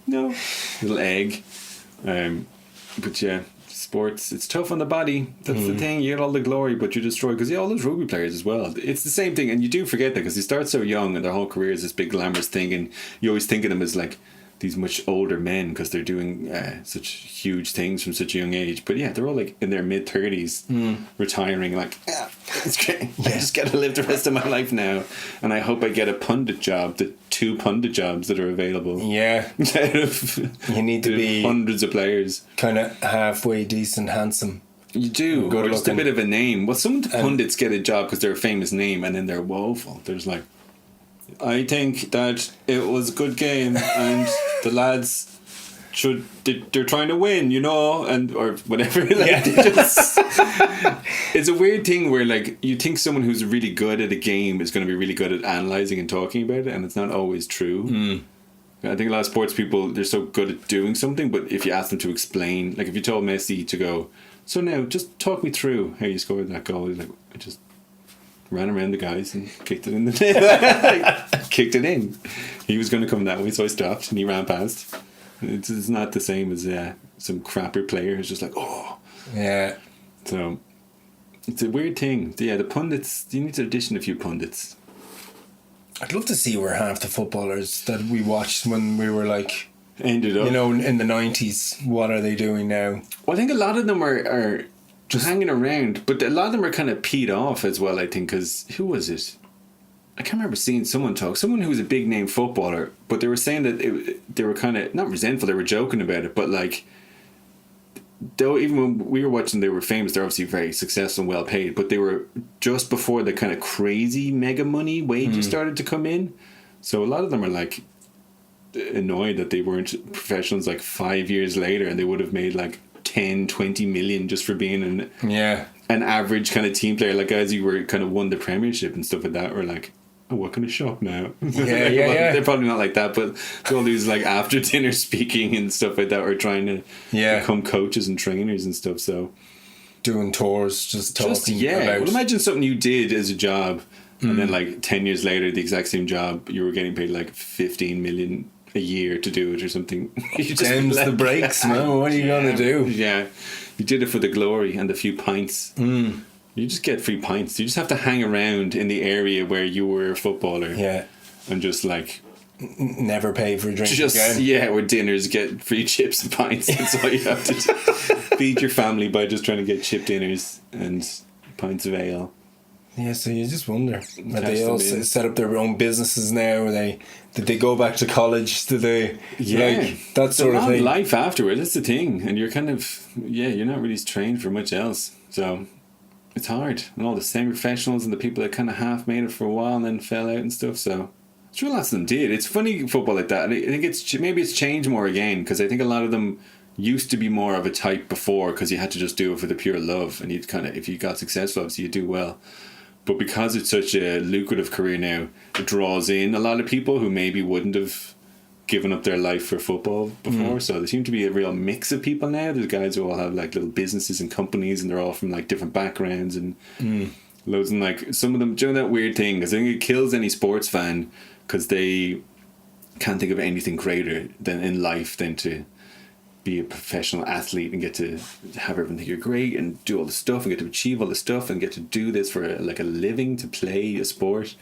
No. Little egg. But yeah, sports, it's tough on the body. That's the thing. You get all the glory, but you destroy, because all those rugby players as well. It's the same thing, and you do forget that because they start so young and their whole career is this big glamorous thing, and you always think of them as like these much older men because they're doing such huge things from such a young age. But yeah, they're all like in their mid-30s, retiring, like, it's great. I just get to live the rest of my life now, and I hope I get a pundit job, the 2 pundit jobs that are available. Yeah. You need to be hundreds of players. Kind of halfway decent, handsome. You do. Or just a bit of a name. Well, some of the pundits get a job because they're a famous name, and then they're woeful. There's like, I think that it was a good game and the lads they're trying to win, and or whatever. It's a weird thing where like you think someone who's really good at a game is going to be really good at analysing and talking about it, and it's not always true. I think a lot of sports people, they're so good at doing something, but if you ask them to explain, like if you told Messi to go, so now just talk me through how you scored that goal, he's like, I just ran around the guys and kicked it in the net. Kicked it in. He was going to come that way, so I stopped and he ran past. It's not the same as some crapper player who's just like, oh. Yeah. So it's a weird thing. Yeah, the pundits, you need to audition a few pundits. I'd love to see where half the footballers that we watched when we were like, ended up, in the 90s, what are they doing now? Well, I think a lot of them are just hanging around, but a lot of them are kind of peed off as well, I think, because who was it? I can't remember seeing someone who was a big name footballer, but they were saying that they were kind of not resentful, they were joking about it, but like, though even when we were watching, they were famous, they're obviously very successful and well paid, but they were just before the kind of crazy mega money wages started to come in, so a lot of them are like annoyed that they weren't professionals like 5 years later, and they would have made like 10-20 million just for being an average kind of team player. Like guys who were kind of won the Premiership and stuff like that were like, oh, what kind of shop now? They're probably not like that, but all these like after dinner speaking and stuff like that, or trying to become coaches and trainers and stuff. So doing tours, just talking about. Well, imagine something you did as a job, and then like 10 years later, the exact same job, you were getting paid like 15 million a year to do it or something. You just Them's the breaks, man. What are you gonna do? Yeah, you did it for the glory and the few pints. You just get free pints. You just have to hang around in the area where you were a footballer. Yeah, and just like never pay for a drink again. Yeah, or dinners, get free chips and pints. That's all you have to do. Feed your family by just trying to get chip dinners and pints of ale. Yeah, so you just wonder. They all set up their own businesses now? Did they go back to college? Did they? Like, that sort of thing. Life afterwards, that's the thing. And you're kind of, you're not really trained for much else. So it's hard. And all the semi-professionals and the people that kind of half made it for a while and then fell out and stuff. So it's real lots of them did. It's funny football like that. I think maybe it's changed more again, because I think a lot of them used to be more of a type before, because you had to just do it for the pure love. And you'd kind of, if you got successful, obviously you'd do well. But because it's such a lucrative career now, it draws in a lot of people who maybe wouldn't have given up their life for football before. So there seems to be a real mix of people now. There's guys who all have like little businesses and companies, and they're all from like different backgrounds and loads. And like some of them doing that weird thing, because I think it kills any sports fan, because they can't think of anything greater than in life than to be a professional athlete and get to have everyone think you're great and do all the stuff and get to achieve all the stuff and get to do this for a living, to play a sport.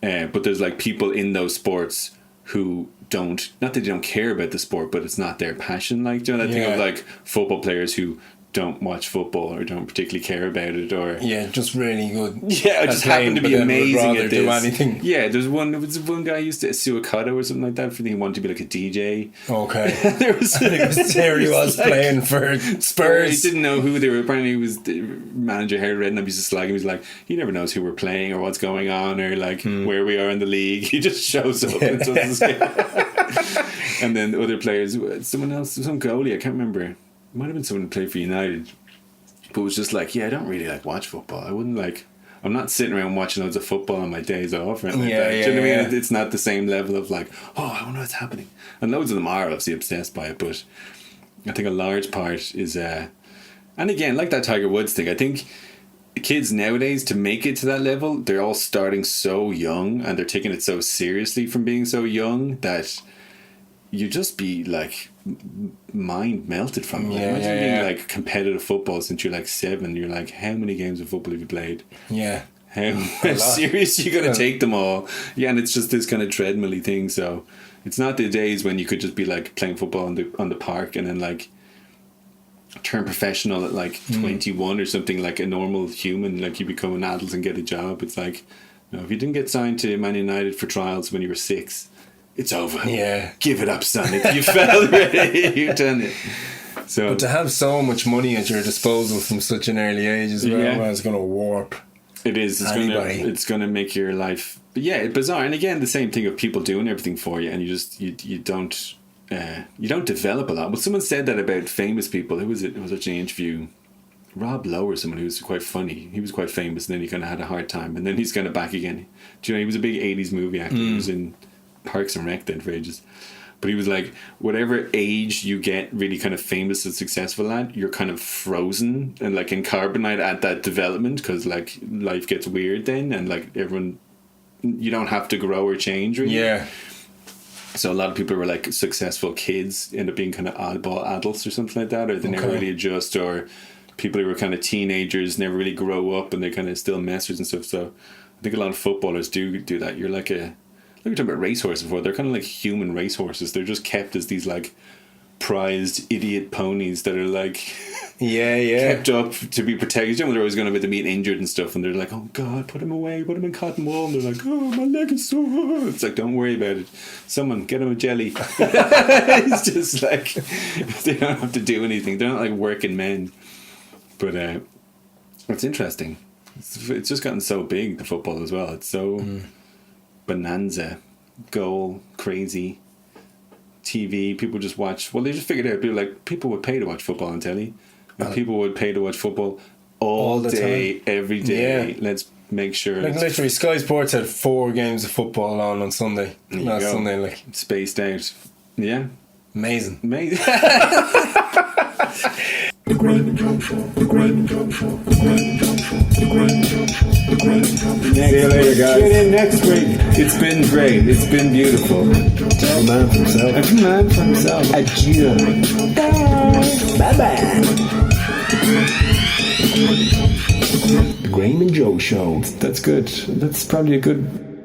But there's like people in those sports who don't, not that they don't care about the sport, but it's not their passion. Like, do you know that thing of like football players who don't watch football or don't particularly care about it, or just really good. I just happen to be amazing at this. Do anything. Yeah, there was one guy who used to Suicato or something like that. I think he wanted to be like a DJ. Okay. There he was like, playing for Spurs. He didn't know who they were. Apparently, he was the manager. Harry Redknapp used to slag him. He was like, he never knows who we're playing or what's going on or like where we are in the league. He just shows up and doesn't. And then other players, someone else, some goalie, I can't remember. It might have been someone who played for United, but it was just like, I don't really like watch football. I wouldn't like, I'm not sitting around watching loads of football on my days off or anything like that. Do you know what I mean? It's not the same level of like, I wonder what's happening. And loads of them are obviously obsessed by it, but I think a large part is, and again, like that Tiger Woods thing, I think kids nowadays, to make it to that level, they're all starting so young and they're taking it so seriously from being so young that you just be like mind melted from it. Like, Yeah, imagine being yeah. like competitive football since you're like 7. You're like, how many games of football have you played? Yeah. How serious you gonna take them all? Yeah, and it's just this kind of treadmill-y thing. So it's not the days when you could just be like playing football on the park and then like turn professional at like 21 or something, like a normal human, like you become an adult and get a job. It's like, you know, if you didn't get signed to Man United for trials when you were 6, it's over. Yeah. Give it up, son. If you fell already, you've done it. So, But to have so much money at your disposal from such an early age as well, Yeah. well, it's going to warp it is. anybody. It's gonna make your life. But yeah, it's bizarre. And again, the same thing of people doing everything for you, and you don't develop a lot. Well, someone said that about famous people. Who was it? It was actually an interview. Rob Lowe or someone who was quite funny. He was quite famous, and then he kind of had a hard time, and then he's kind of back again. Do you know, he was a big 80s movie actor. He was in Parks and Rec then for ages. But he was like, whatever age you get really kind of famous and successful at, you're kind of frozen and like in carbonite at that development, because like life gets weird then, and like everyone, you don't have to grow or change really. Yeah. So a lot of people were like successful kids end up being kind of oddball adults or something like that, or they never really adjust, or people who were kind of teenagers never really grow up and they're kind of still messers and stuff. So I think a lot of footballers do that. You're like we were talking about racehorses before. They're kind of like human racehorses. They're just kept as these like prized idiot ponies that are like kept up to be protected. You know, they're always going to them being injured and stuff, and they're like, oh God, put him away, put him in cotton wool. And they're like, oh, my leg is so hurt. It's like, don't worry about it. Someone get him a jelly. It's just like they don't have to do anything. They're not like working men. But it's interesting. It's just gotten so big, the football as well. It's so bonanza, goal, crazy, TV. People just watch. Well, they just figured out. People would pay to watch football on telly. And people would pay to watch football all the day, time. Every day. Yeah. Let's make sure. Like literally, Sky Sports had 4 games of football on Sunday. Last Sunday, like spaced out. Yeah, amazing. The Graeme and Joe Show. The Graeme and Joe Show. The Graeme and Joe Show. The Graeme and Joe Show. The Graeme and Joe Show. See you later, guys. Tune in next week. It's been great. It's been beautiful. A man for himself. A man for himself. Adieu. Bye bye. The Graeme and Joe Show. That's good. That's probably a good